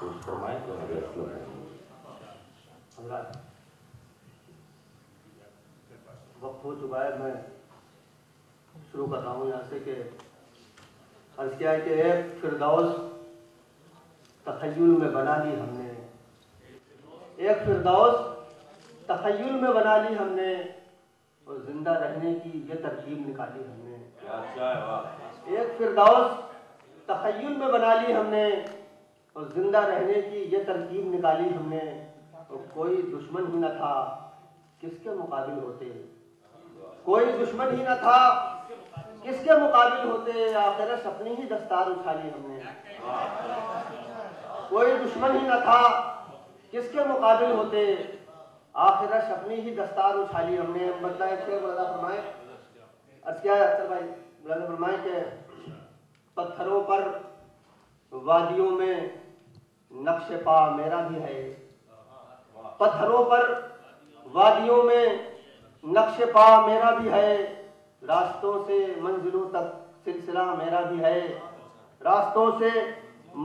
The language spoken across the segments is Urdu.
فرمائیں تو حضرات وقت ہو چکا ہے، میں شروع کر رہا ہوں یہاں سے کہ عرض کیا ہے کہ ایک فردوس تخیل میں بنا لی ہم نے، ایک فردوس تخیل میں بنا لی ہم نے، اور زندہ رہنے کی یہ ترکیب نکالی ہم نے۔ ایک فردوس تخیل میں بنا لی ہم نے اور زندہ رہنے کی یہ ترکیب نکالی ہم نے، اور کوئی دشمن ہی نہ تھا کس کے مقابل ہوتے، کوئی دشمن ہی نہ تھا کس کے مقابل ہوتے، آخرش اپنی ہی دستار اچھالی ہم نے۔ کوئی دشمن ہی نہ تھا کس کے مقابل ہوتے، آخرش اپنی ہی دستار اچھالی ہم نے۔ مطلب ایک شعر بلدا فرمائے، عرض کیا ہے اکثر بھائی بلدا فرمائے کہ پتھروں پر وادیوں میں نقش پا میرا بھی ہے، پتھروں پر وادیوں میں نقش پا میرا بھی ہے، راستوں سے منزلوں تک سلسلہ میرا بھی ہے، راستوں سے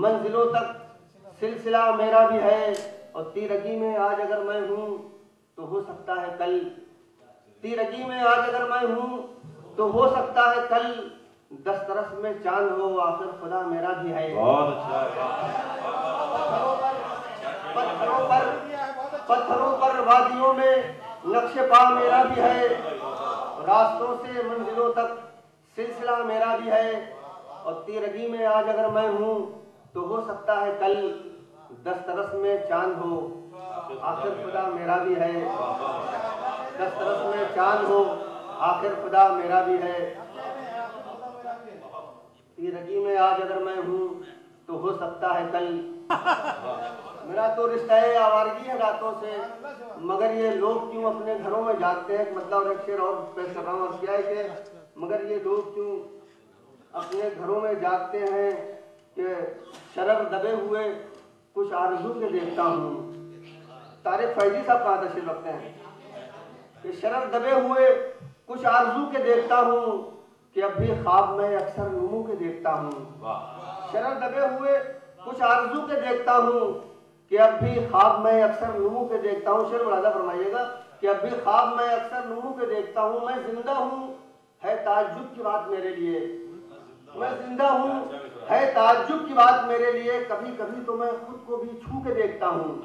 منزلوں تک سلسلہ میرا بھی ہے، اور تیرگی میں آج اگر میں ہوں تو ہو سکتا ہے کل، تیرگی میں آج اگر میں ہوں تو ہو سکتا ہے کل، دسترس میں چاند ہو آخر خدا میرا بھی ہے۔ پتھروں پر وادیوں میں نقش پا میرا بھی ہے، راستوں سے منزلوں تک سلسلہ میرا بھی ہے، اور تیرگی میں آج اگر میں ہوں تو ہو سکتا ہے کل، دسترس میں چاند ہو آخر خدا میرا بھی ہے، دسترس میں چاند ہو آخر خدا میرا بھی ہے، تیرگی میں آج اگر میں ہوں تو ہو سکتا ہے کل۔ میرا تو رشتہ آوارگی ہے راتوں سے، مگر یہ لوگ کیوں اپنے گھروں میں جاگتے ہیں، مطلب اور ایک شعر اور پیش کر رہا ہوں، اور کیا ہے کہ مگر یہ لوگ کیوں اپنے گھروں میں جاگتے ہیں کہ شرر دبے ہوئے کچھ آرزو کے دیکھتا ہوں۔ طارق فیضی صاحب کہاں تشریف رکھتے ہیں کہ شرر دبے ہوئے کچھ آرزو کے دیکھتا ہوں، کہ اب بھی خواب میں اکثر نمو کے دیکھتا ہوں۔ شرر دبے ہوئے کچھ آرزو کے دیکھتا ہوں، کہ اب بھی خواب میں اکثر نمو کے دیکھتا ہوں۔ شعر ملاحظہ فرمائیے گا کہ اب بھی خواب میں اکثر نمو کے دیکھتا ہوں، میں زندہ ہوں ہے تعجب کی بات میرے لیے، میں زندہ ہوں ہے تعجب کی بات میرے لیے، کبھی کبھی تو میں خود کو بھی چھو کے دیکھتا ہوں۔